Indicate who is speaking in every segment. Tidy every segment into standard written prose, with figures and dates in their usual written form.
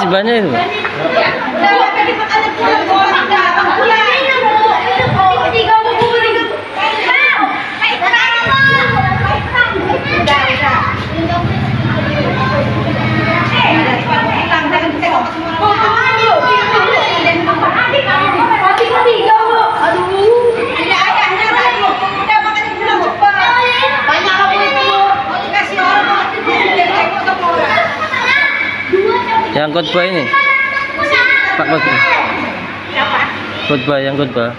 Speaker 1: khotbahnya itu. Yang khotbah ini, Pak khotbah. Khotbah yang khotbah.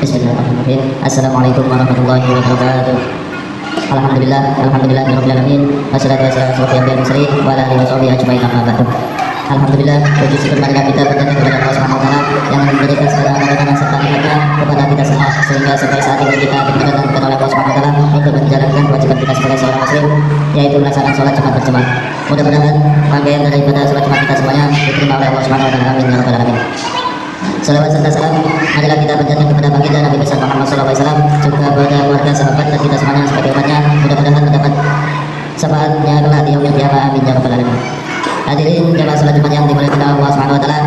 Speaker 2: Bismillahirrahmanirrahim. Assalamualaikum warahmatullahi wabarakatuh. Alhamdulillahirabbil alamin. Wassalatu wassalamu ala asyrofil mursalin wa ala alihi washabihi ajmain amma ba'du. Alhamdulillah, puji syukur marilah kita berjanji kepada Allah Subhanahu wa taala yang memberikan segala kemudahan serta nikmatnya kepada kita semua sehingga sampai saat ini kita diberikan oleh Allah Subhanahu wa taala untuk menjalankan kewajiban kita sebagai seorang muslim, yaitu melaksanakan sholat Jumat berjamaah. Mudah-mudahan rangkaian daripada sholat Jumat kita semuanya diterima oleh Allah Subhanahu wa taala. Amin ya rabbal alamin. Salawat serta salam marilah kita berjanji kepada baginda Nabi besar Muhammad SAW, juga kepada keluarga, sahabat dan kita semuanya sebagai umatnya, mudah-mudahan mendapat syafaatnya kelak di yaumil qiyamah. Amin ya rabbal alamin. Hadirin jamaah salat Jumat yang dimuliakan Allah Subhanahu wa taala.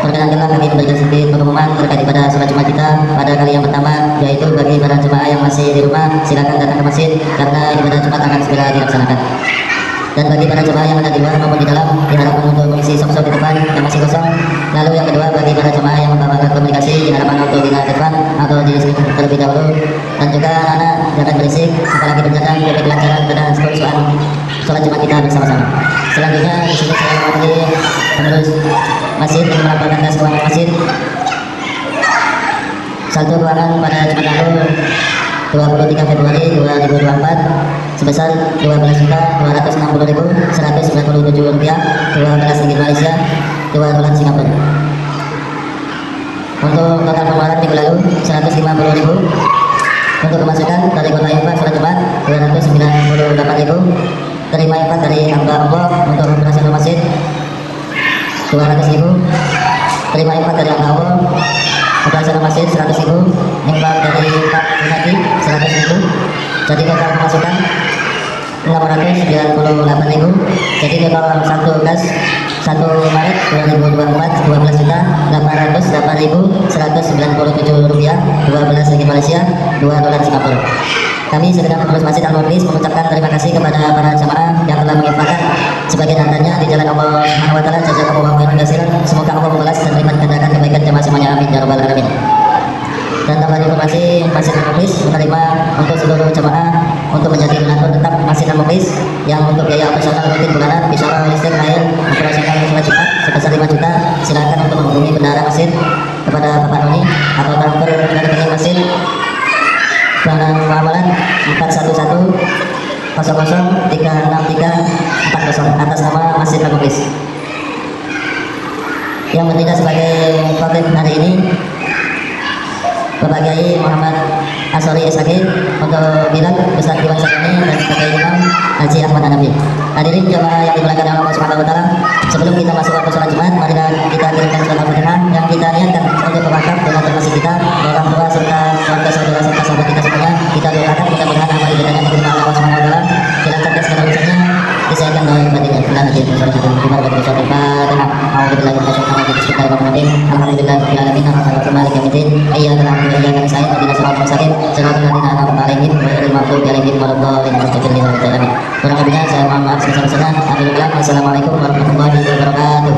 Speaker 2: Perkenankanlah kami memberikan sedikit pengumuman terkait pada salat Jumat kita pada kali yang pertama, yaitu bagi para jemaah yang masih di rumah silakan datang ke masjid karena ibadah Jumat akan segera dilaksanakan. Dan bagi para jemaah yang ada di luar maupun di dalam, diharapkan untuk mengisi sok-sok di depan yang masih kosong. Lalu yang kedua, bagi para jemaah yang membawa komunikasi, diharapkan untuk di depan atau di sini terlebih dahulu. Dan juga anak-anak jangan berisik, apalagi berjalan demi kelancaran dan kehusuan sholat Jumat kita bersama-sama. Selanjutnya di sini saya mewakili pengurus masjid yang melaporkan kas keuangan masjid. Saldo keuangan pada Jumat lalu 23 Februari 2024 sebesar 12.260.197 rupiah, 12 ringgit Malaysia, 2 dolar Singapura. Untuk total pengeluaran minggu lalu 150.000. Untuk pemasukan dari kota infak sholat Jumat 298.000. Terima infak dari hamba Allah untuk operasional masjid 200.000. Terima infak dari hamba Allah operasional masjid 100.000. Infak dari Pak Bupati 100.000. Jadi total pemasukan 698.000. Jadi total 1 Maret 2024 12.808.197 rupiah, 12 ringgit Malaysia, 2 dolar Singapura. Kami segenap pengurus Masjid Al-Mukhlis mengucapkan terima kasih kepada para jemaah yang telah menginfakkan sebagian hartanya di jalan Allah Subhanahu wa taala. Jazakumullahu khairan katsiran. Semoga Allah membalas dan melipat gandakan kebaikan jemaah semuanya. Amin ya rabbal alamin. Dan tambahan informasi, Masjid Al-Mukhlis menerima untuk seluruh jemaah untuk menjadi donatur tetap Masjid Al-Mukhlis yang untuk biaya operasional rutin bulanan, bicara listrik, air, operasional sholat Jumat sebesar 5 juta. Silakan untuk menghubungi bendahara masjid kepada Bapak Noni atau transfer dari rekening masjid dengan muamalah 411003634 atas nama Masjid Al-Mukhlis. Yang bertindak sebagai khotib hari ini Bapak Kiai Muhammad Asori SAG untuk bilang Ustaz Iwan Sakini dan Bapak Imam Haji Ahmad Hanafi. Hadirin jemaah yang dimuliakan oleh Allah Subhanahu wa taala, sebelum kita masuk waktu sholat Jumat, marilah kita kirimkan surat Al-Fatihah yang kita niatkan untuk mewakaf dengan termasuk kita, orang tua serta keluarga saudara serta sahabat kita semuanya. Kita doakan mudah-mudahan amal ibadahnya diterima oleh Allah Subhanahu wa taala, dilancarkan segala urusannya, disayangkan doa ibadahnya. Bila hadirin sholat Jumat, terima kasih surat Al-Fatihah. A'udzubillahi minasyaitonir rajim. Bismillahirrahmanirrahim. Alhamdulillahirabbil alamin. Arrahmanirrahim. Maliki yaumiddin. Iyyaka na'budu wa iyyaka nasta'in. Ihdinas siratal mustaqim. Siratal ladzina an'amta 'alaihim ghairil maghdubi 'alaihim waladdallin. Kurang lebihnya saya mohon maaf sebesar-besarnya. Assalamualaikum warahmatullahi wabarakatuh.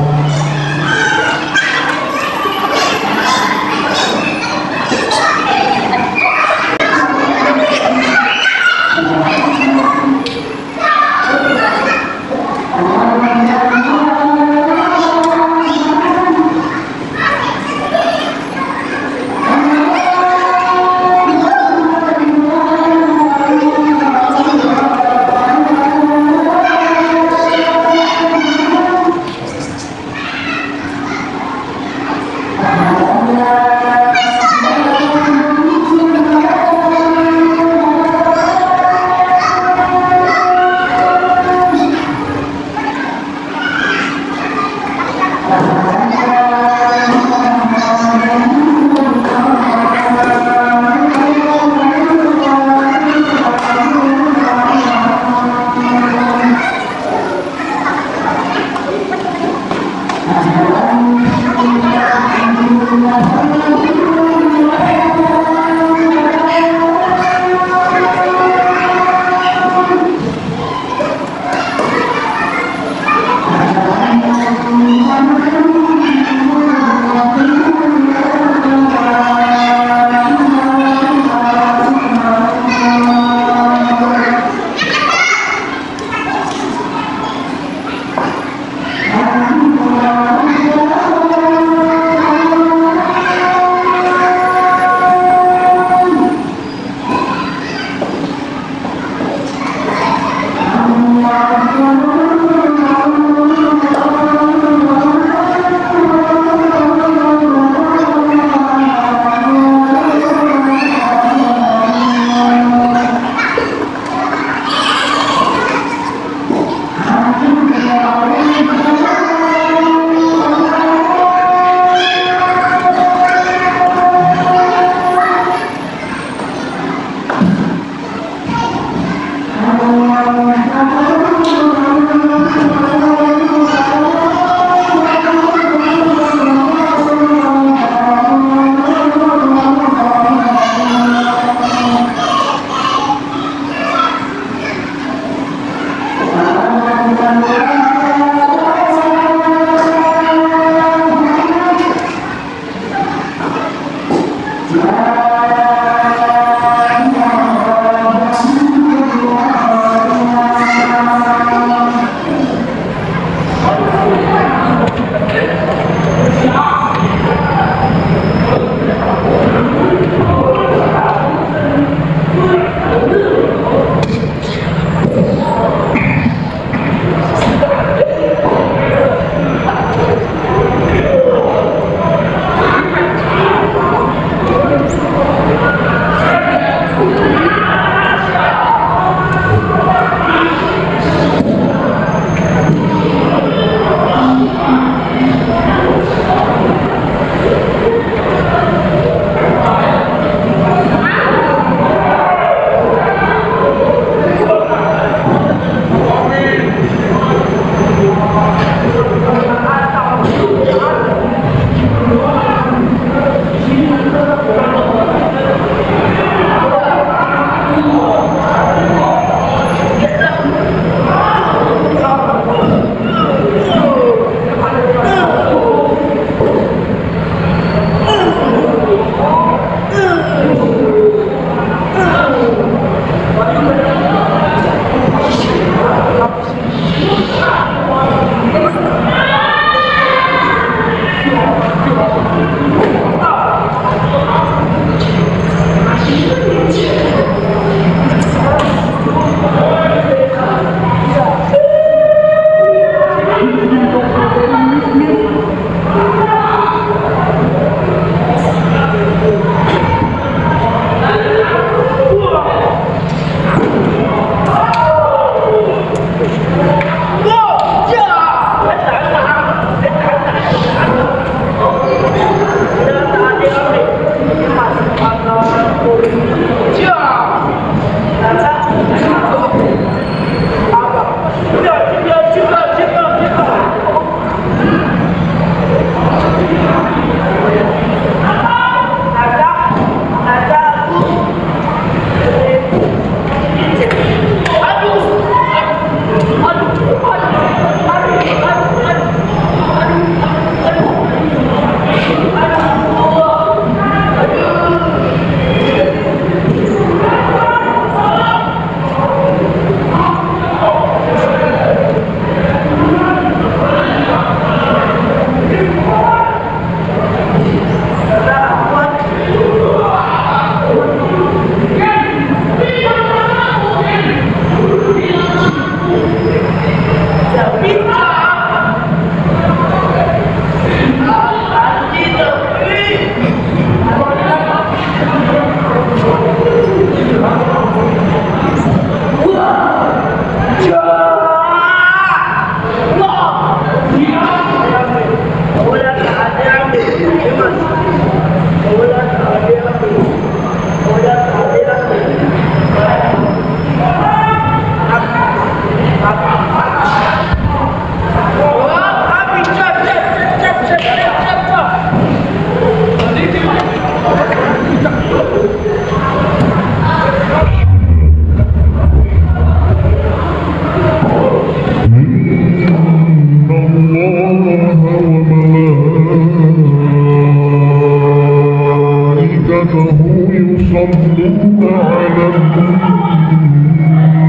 Speaker 3: يصلون على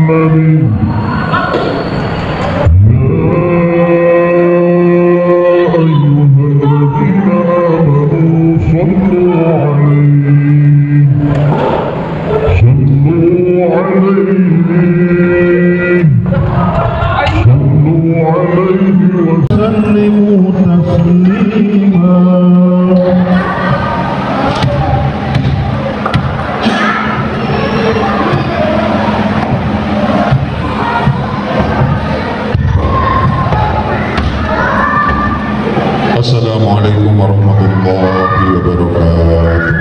Speaker 3: النبي وسلموا تسليما. السلام عليكم ورحمة الله وبركاته.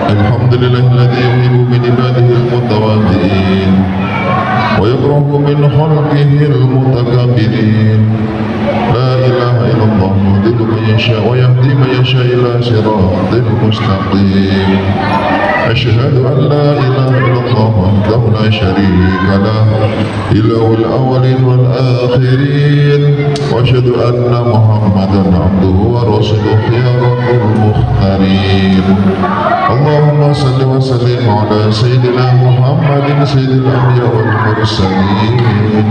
Speaker 3: الحمد لله الذي يحب من عباده المتواضعين ويكره من خلقه المتكبرين. لا إله إلا الله يضل من يشاء ويهدي من يشاء إلى صراط مستقيم. أشهد أن لا إله إلا الله وحده لا شريك له إله الأولين والآخرين وأشهد أن محمدا عبده ورسوله خيار المختارين. اللهم صل وسلم على سيدنا محمد سيد الأنبياء والمرسلين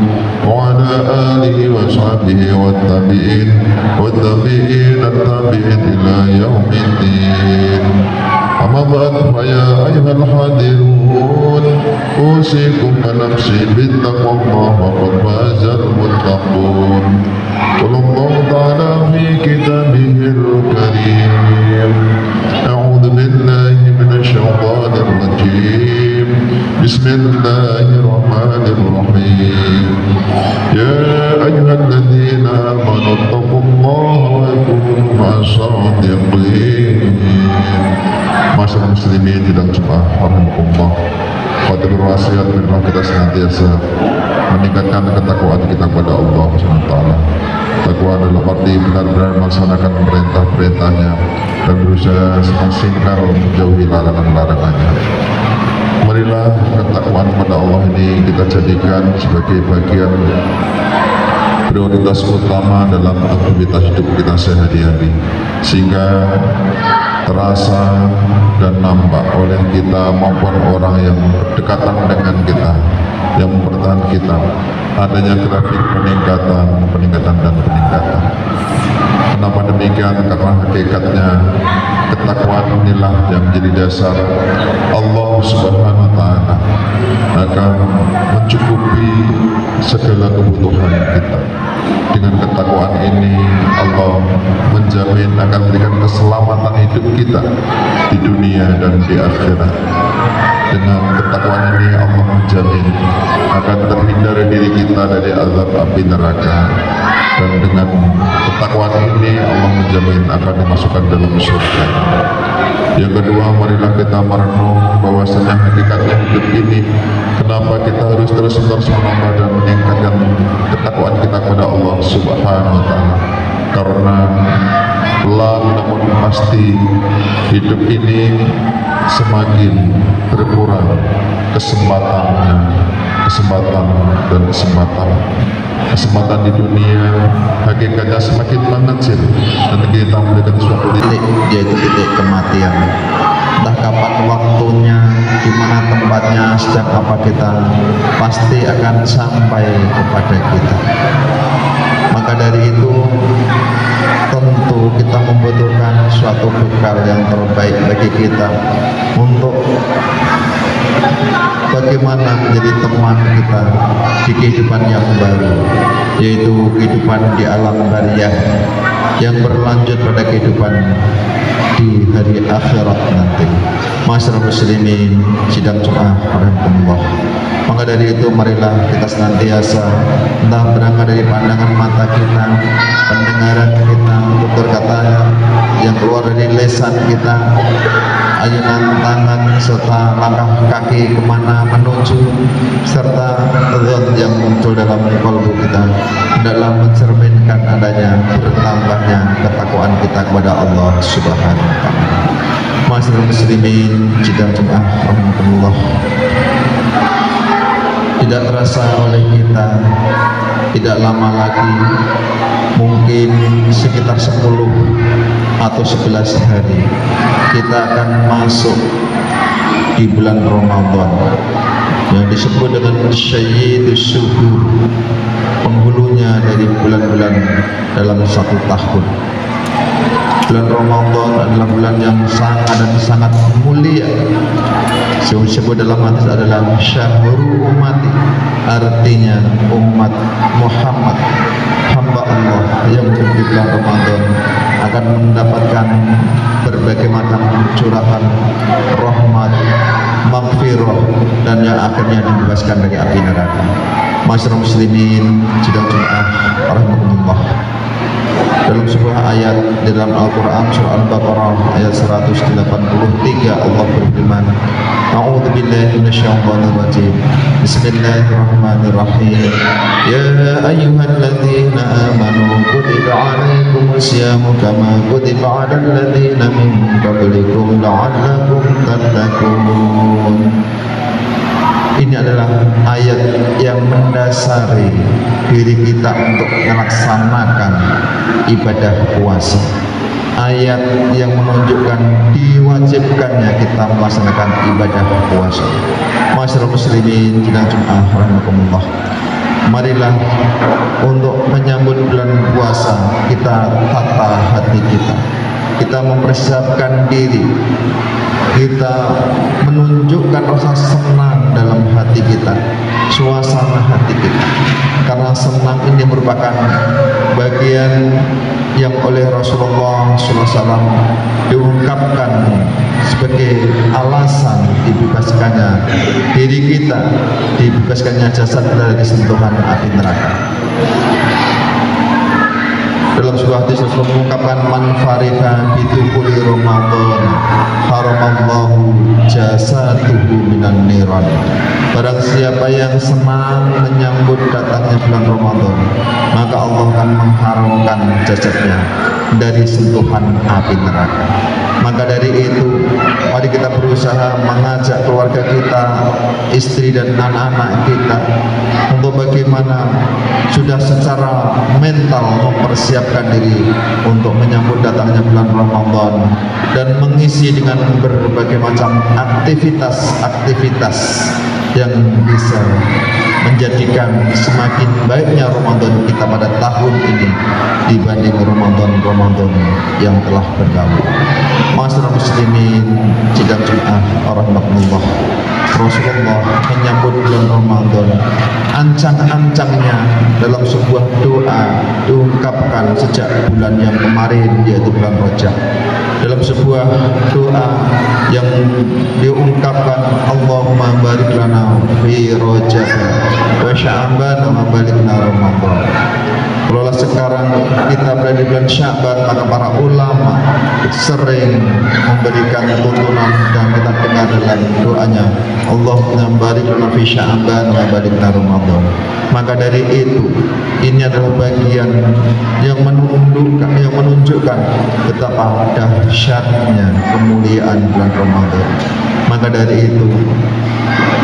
Speaker 3: وعلى آله وصحبه والتابعين التابعين إلى يوم الدين. أما بعد فيا أيها الحاضرون أوصيكم ونفسي بتقوى الله وقد فاز المتقون. قال الله تعالى في كتابه الكريم: أعوذ بالله من الشيطان الرجيم. Bismillahirrahmanirrahim. Ya ayyuhalladzina amanu taqullaha wa kunu ma'as-shadiqin. Masyarakat muslimin tidak cuma rahimahullah. Pada berwasiat memang kita senantiasa meningkatkan ketakwaan kita kepada Allah SWT. Takwa adalah arti benar-benar melaksanakan perintah-perintahnya dan berusaha semaksimal menjauhi larangan-larangannya. Marilah ketakwaan kepada Allah ini kita jadikan sebagai bagian prioritas utama dalam aktivitas hidup kita sehari-hari, sehingga terasa dan nampak oleh kita maupun orang yang berdekatan dengan kita, yang mempertahankan kita, adanya grafik peningkatan. Kenapa demikian? Karena hakikatnya ketakwaan inilah yang menjadi dasar Allah Subhanahu wa Ta'ala akan mencukupi segala kebutuhan kita. Dengan ketakwaan ini Allah menjamin akan memberikan keselamatan hidup kita di dunia dan di akhirat. Dengan ketakwaan ini Allah menjamin akan terhindar diri kita dari azab api neraka. Dan dengan ketakwaan ini Allah menjamin akan dimasukkan dalam surga. Yang kedua, marilah kita merenung bahwasanya hakikatnya hidup ini, kenapa kita harus terus-menerus menambah dan meningkatkan ketakwaan kita kepada Allah Subhanahu wa Ta'ala. Karena pelan namun pasti hidup ini semakin berkurang kesempatan di dunia hakikatnya semakin mengecil dan kita melihat suatu
Speaker 4: titik, yaitu titik kematian. Entah kapan waktunya, di mana tempatnya, sejak apa kita pasti akan sampai kepada kita. Maka dari itu tentu kita membutuhkan suatu bekal yang terbaik bagi kita untuk bagaimana menjadi teman kita di kehidupan yang baru, yaitu kehidupan di alam bariyah yang berlanjut pada kehidupan di hari akhirat nanti. Masyarakat muslimin sidang Jumat rahimahullah. Maka dari itu marilah kita senantiasa entah berangkat dari pandangan mata kita, pendengaran kita, tutur kata yang keluar dari lisan kita, ayunan tangan serta langkah kaki kemana menuju, serta zat yang muncul dalam kalbu kita hendaklah mencerminkan adanya bertambahnya ketakwaan kita kepada Allah Subhanahu wa Ta'ala. Masyarakat muslimin sidang Jumat rahimahullah. Tidak terasa oleh kita, tidak lama lagi, mungkin sekitar 10 atau 11 hari kita akan masuk di bulan Ramadan yang disebut dengan Sayyidus Syuhur, penghulunya dari bulan-bulan dalam satu tahun. Bulan Ramadan adalah bulan yang sangat mulia. Disebut dalam hadis adalah syahrul umati, artinya umat Muhammad, hamba Allah yang di bulan Ramadan akan mendapatkan berbagai macam curahan rahmat, maghfirah, dan yang akhirnya dibebaskan dari api neraka. Masyarakat muslimin sidang Jumat rahimahullah. Dalam sebuah ayat di dalam Al-Quran surah Al-Baqarah ayat 183 Allah berfirman, A'udzu billahi minasyaitonir rajim. Bismillahirrahmanirrahim. Ya ayyuhalladzina amanu kutiba 'alaikumus syamu kama kutiba 'alal ladzina min qablikum la'allakum tattaqun. Ini adalah ayat yang mendasari diri kita untuk melaksanakan ibadah puasa. Ayat yang menunjukkan diwajibkannya kita melaksanakan ibadah puasa. Masyarakat muslimin sidang Jumat rahimahumullah. Marilah untuk menyambut bulan puasa kita tata hati kita. Kita mempersiapkan diri, kita menunjukkan rasa senang dalam hati kita, suasana hati kita, karena senang ini merupakan bagian yang oleh oleh Rasulullah SAW diungkapkan sebagai alasan dibebaskannya diri kita, dibebaskannya jasad dari sentuhan api neraka. Dalam sebuah hadis Rasulullah mengungkapkan man farika bidukuli Ramadan haramallahu jasatuhu minan niran. Barang siapa yang senang menyambut datangnya bulan Ramadan, maka Allah akan mengharamkan jasadnya dari sentuhan api neraka. Maka dari itu, mari kita berusaha mengajak keluarga kita, istri dan anak-anak kita untuk bagaimana sudah secara mental mempersiapkan diri untuk menyambut datangnya bulan Ramadan dan mengisi dengan berbagai macam aktivitas-aktivitas yang bisa menjadikan semakin baiknya Ramadan kita pada tahun ini dibanding Ramadan yang telah berlalu. Masyarakat muslimin sidang Jumat rahmatullah, Rasulullah menyambut bulan Ramadan, ancang-ancangnya dalam sebuah doa diungkapkan sejak bulan yang kemarin, yaitu bulan Rajab. Dalam sebuah doa yang diungkapkan, Allahumma barik lana fi Rajab wa Sya'ban wa balikna Ramadan. Kalau sekarang kita berada di bulan Sya'ban, maka para ulama sering memberikan tuntunan dan kita dengar dalam doanya, Allahumma barik lana fi Sya'ban wa balikna Ramadan. Maka dari itu, ini adalah bagian yang menunjukkan betapa dahsyatnya kemuliaan bulan Ramadan. Maka dari itu,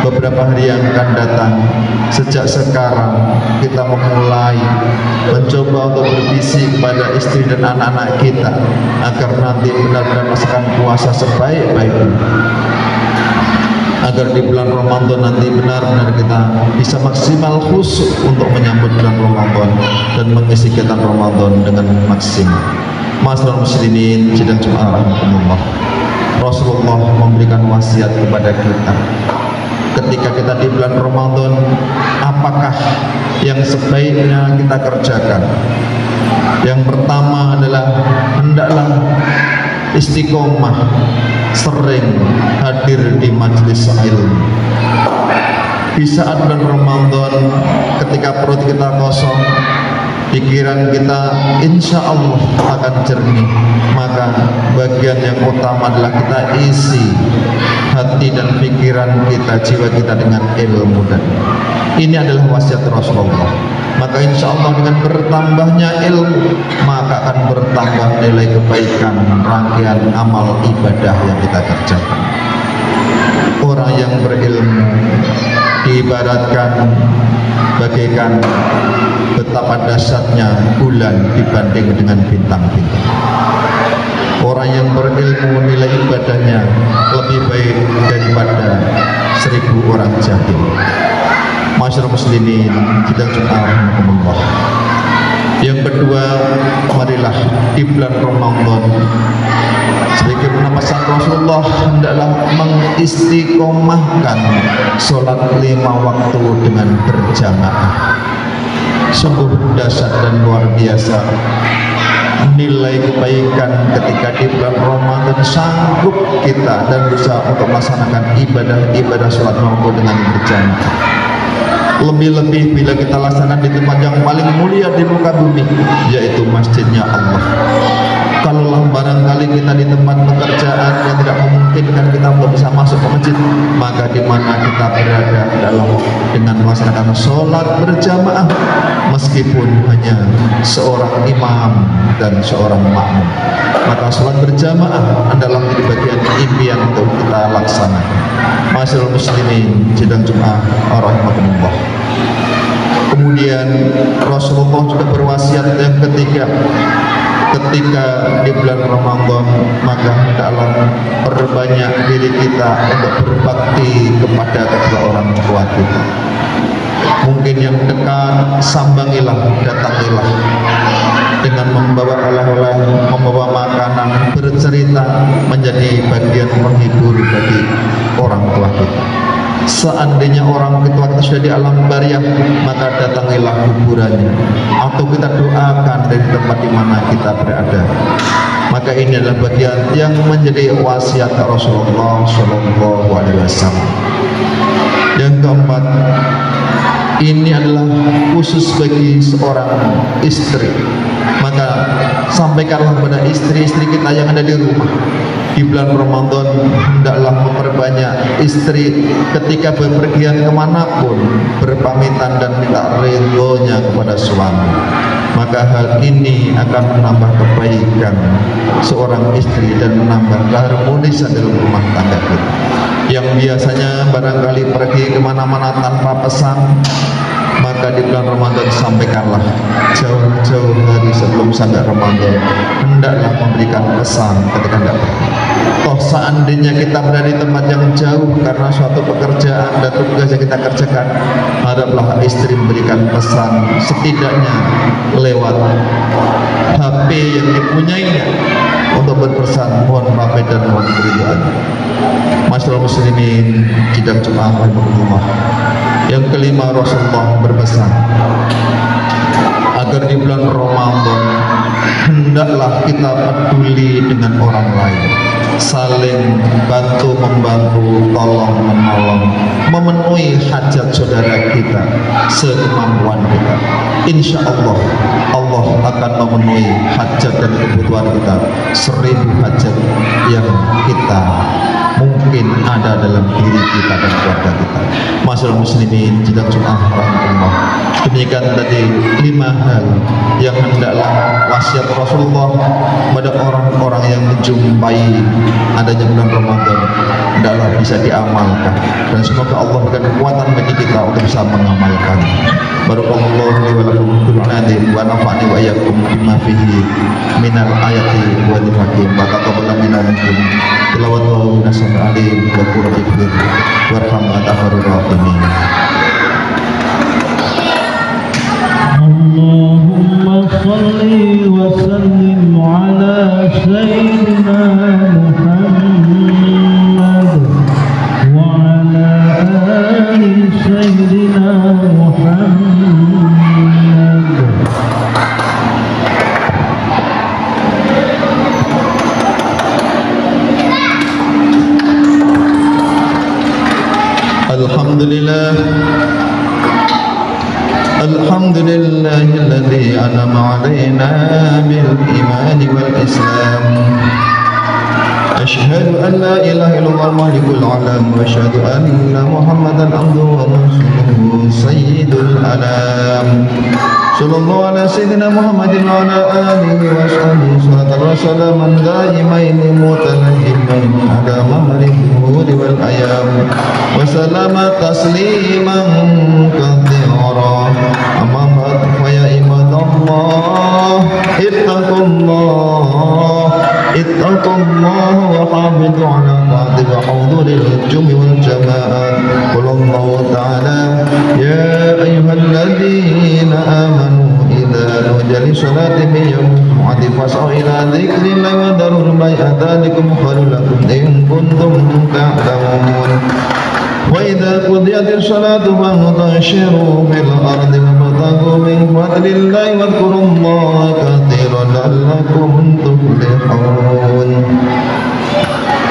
Speaker 4: beberapa hari yang akan datang, sejak sekarang kita memulai mencoba untuk berbisik kepada istri dan anak-anak kita agar nanti benar-benar merasakan puasa sebaik-baiknya, agar di bulan Ramadan nanti benar-benar kita bisa maksimal khusyuk untuk menyambut bulan Ramadan dan mengisi kegiatan Ramadan dengan maksimal. Masyarakat muslimin sidang Jumat rahmatullah, Rasulullah memberikan wasiat kepada kita ketika kita di bulan Ramadan, apakah yang sebaiknya kita kerjakan. Yang pertama adalah hendaklah istiqomah, sering hadir di majelis ilmu. Di saat bulan Ramadan, ketika perut kita kosong, pikiran kita insya Allah akan jernih, maka bagian yang utama adalah kita isi hati dan pikiran kita, jiwa kita dengan ilmu. Dan ini adalah wasiat Rasulullah. Maka insya Allah dengan bertambahnya ilmu, maka akan bertambah nilai kebaikan, rangkaian amal ibadah yang kita kerjakan. Orang yang berilmu diibaratkan bagaikan betapa dahsyatnya bulan dibanding dengan bintang-bintang. Orang yang berilmu nilai ibadahnya lebih baik daripada 1000 orang jahil. Masyarakat muslimin sidang Jumat rahmatullah. Yang kedua, marilah di bulan Ramadan sebagaimana pesan Rasulullah, hendaklah mengistiqomahkan sholat 5 waktu dengan berjamaah. Sungguh dahsyat dan luar biasa nilai kebaikan ketika di bulan Ramadan sanggup kita dan berusaha untuk melaksanakan ibadah sholat waktu dengan berjamaah. Lebih-lebih bila kita laksanakan di tempat yang paling mulia di muka bumi, yaitu masjidnya Allah. Kalaulah barangkali kita di tempat pekerjaan yang tidak memungkinkan kita untuk bisa masuk ke masjid, maka di mana kita berada dalam dengan melaksanakan sholat berjamaah, meskipun hanya seorang imam dan seorang makmum, maka sholat berjamaah adalah menjadi bagian impian untuk kita laksanakan. Masyaallah muslimin sidang Jumat rahmatullah. Kemudian Rasulullah juga berwasiat yang ketiga, ketika di bulan Ramadan, maka hendaklah perbanyak diri kita untuk berbakti kepada kedua orang tua kita. Mungkin yang dekat, sambangilah, datangilah dengan membawa oleh-oleh, membawa makanan, bercerita, menjadi bagian penghibur bagi orang tua kita. Seandainya orang tua kita sudah di alam barzah, maka datangilah kuburannya, atau kita doakan dari tempat di mana kita berada. Maka ini adalah bagian yang menjadi wasiat Rasulullah Shallallahu Alaihi Wasallam. Yang keempat, ini adalah khusus bagi seorang istri. Maka sampaikanlah kepada istri-istri kita yang ada di rumah, di bulan Ramadan hendaklah memperbanyak istri ketika berpergian kemanapun berpamitan dan minta ridhonya kepada suami. Maka hal ini akan menambah kebaikan seorang istri dan menambah keharmonisan dalam rumah tangga kita. Yang biasanya barangkali pergi kemana-mana tanpa pesan, maka di bulan Ramadan sampaikanlah jauh-jauh hari sebelum sampai Ramadan, hendaklah memberikan pesan ketika hendak pergi. Toh seandainya kita berada di tempat yang jauh karena suatu pekerjaan dan tugas yang kita kerjakan, haraplah istri memberikan pesan setidaknya lewat HP yang dipunyainya untuk berpesan mohon pamit dan mohon keridhaan. Masyaallah muslimin sidang Jumat rahimahullah. Yang kelima, Rasulullah berpesan agar di bulan Ramadan hendaklah kita peduli dengan orang lain, saling bantu membantu, tolong menolong, memenuhi hajat saudara kita sekemampuan kita. Insya Allah Allah akan memenuhi hajat dan kebutuhan kita 1000 hajat yang kita mungkin ada dalam diri kita dan keluarga kita. Masyaallah muslimin sidang Jumat rahimahullah. Demikian tadi 5 hal yang hendaklah wasiat Rasulullah pada orang-orang yang menjumpai adanya bulan Ramadan hendaklah bisa diamalkan, dan semoga Allah berikan kekuatan bagi kita untuk bisa mengamalkan. Barakallahu li wa lakum fil Qur'ani wa nafa'ani wa iyyakum bima fihi minal ayati wa hakim wa taqabbal minna minkum tilawatu nasr alim wa qur'an warham atafarur rahimin.
Speaker 5: Allahumma salli wa sallim ala sayyidina Muhammad wa ala ali sayyidina Muhammad.
Speaker 4: Alhamdulillah, alhamdulillahilladzi an'ama 'alaina bil iman wal islam. Asyhadu an la ilaha illallah malikul alam wa asyhadu anna Muhammadan abduhu wa rasuluhu sayyidul alam. Sallallahu ala sayyidina Muhammadin wa ala alihi wa sahbihi salatan wa salaman daimaini mutalahimaini ala mamri dhuhuri wal ayam wa salama tasliman katsira. Amma ba'd fa ya ibadallah ittaqullah wa hafizu ala ta'ati wa huduril jumi wal jama'at. Qul Allah ta'ala ya ayyuhalladzina amanu idza nudiya lis-salati min yawmil jum'ati fas'au ila dzikrillahi wa dharul bai'a dzalikum khairul lakum in kuntum ta'lamun. Wa idza qudiyatis salatu fantashiru fil ardi wabtaghu min fadlillahi wadhkurullaha katsiran la'allakum tuflihun.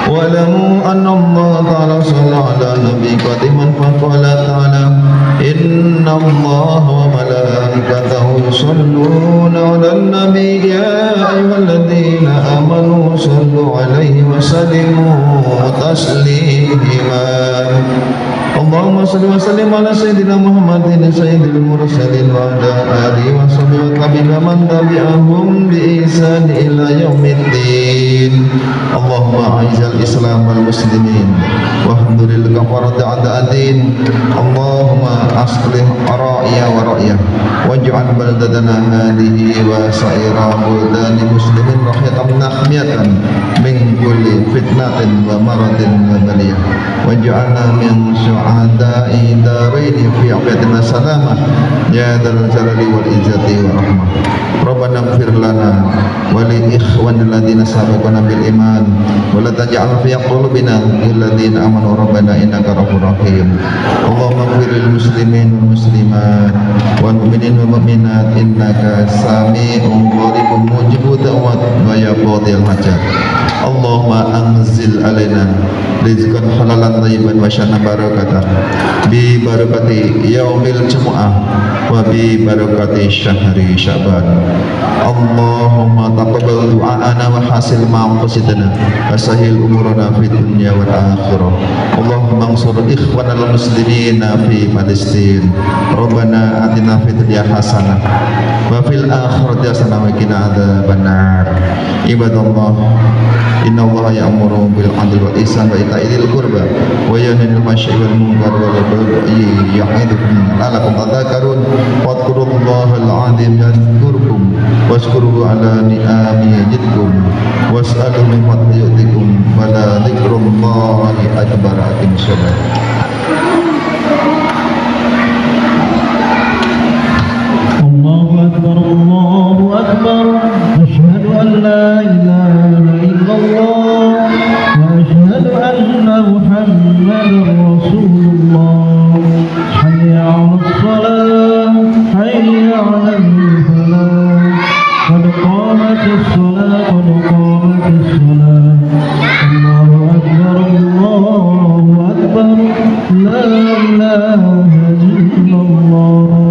Speaker 4: Wa'lamu anna Allah ta'ala shalla 'ala nabi qadiman faqala ta'ala inna Allah wa malaikatahu yusholluna 'alan nabi ya ayyuhalladzina amanu shallu 'alaihi wa sallimu taslima. Allahumma salli wa sallim ala sayyidina Muhammadin sayyidil mursalin wa ala alihi wa sahbihi wa tabi'in man tabi'ahum bi ihsan ila yaumiddin. Allahumma a'izzal Islam wal muslimin wa hamdulillah kafarati a'da'id. Allahumma aslih ra'iya wa ra'iyah واجعل بلدتنا هذه وسائر بلدان المسلمين رحية نحمية من كل فتنة ومرض وبلية واجعلنا من سعداء دارين في عافية سلامة يا ذا الجلال والعزة والرحمة ربنا اغفر لنا ولإخواننا الذين سبقونا بالإيمان ولا تجعل في قلوبنا الذين آمنوا ربنا إنك غفور رحيم اللهم اغفر للمسلمين والمسلمات والمؤمنين والمؤمنات إنك سميع قريب مجيب الدعوات ويا قاضي الحاجات اللهم أنزل علينا رزقا حلالا طيبا وشأنا barakatan bi barakati yaumil jumu'ah wa bi barakati syahri sya'ban Allahumma taqabbal du'ana wa hasil maqasidana wa sahil umurana fid dunya wal akhirah Allahumma ansur ikhwanal muslimina fi Palestin Rabbana atina fid dunya hasanah wa fil akhirati hasanah wa qina adzabannar ibadallah Inna Allah ya'muru bil 'adli wal ihsan wa ita'i dzil qurba wa yanha 'anil fahsya'i wal munkar wal baghi ya'idukum la'allakum tadhakkarun wadhkurullaha al-'azim yadhkurkum washkuruhu 'ala ni'amihi yazidkum was'aluhu min fadlihi yu'tikum wa la dzikrullahi akbar. Aqimissalah.
Speaker 5: Allahu akbar, Allahu akbar, asyhadu an la ilaha illallah wa asyhadu anna Muhammadar Rasulullah. Hayya 'alas shalah, hayya 'alal falah, qad qamatis shalah, qad qamatis shalah. Allahu akbar, Allahu akbar, la ilaha illallah.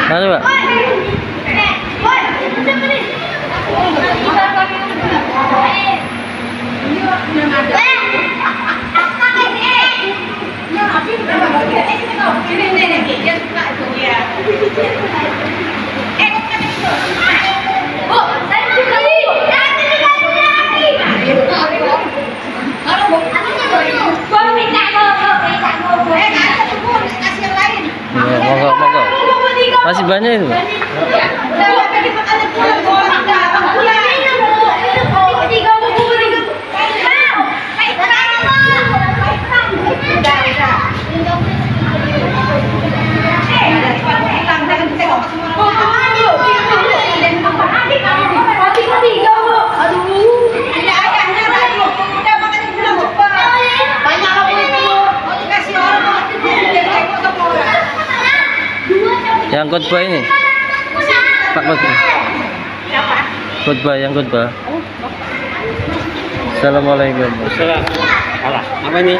Speaker 1: Mari Pak. Ya, monggo, monggo. Masih banyak itu. Yang khotbah ini, Pak khotbah. Khotbah, yang khotbah. Assalamualaikum.
Speaker 6: Salah. Apa ini?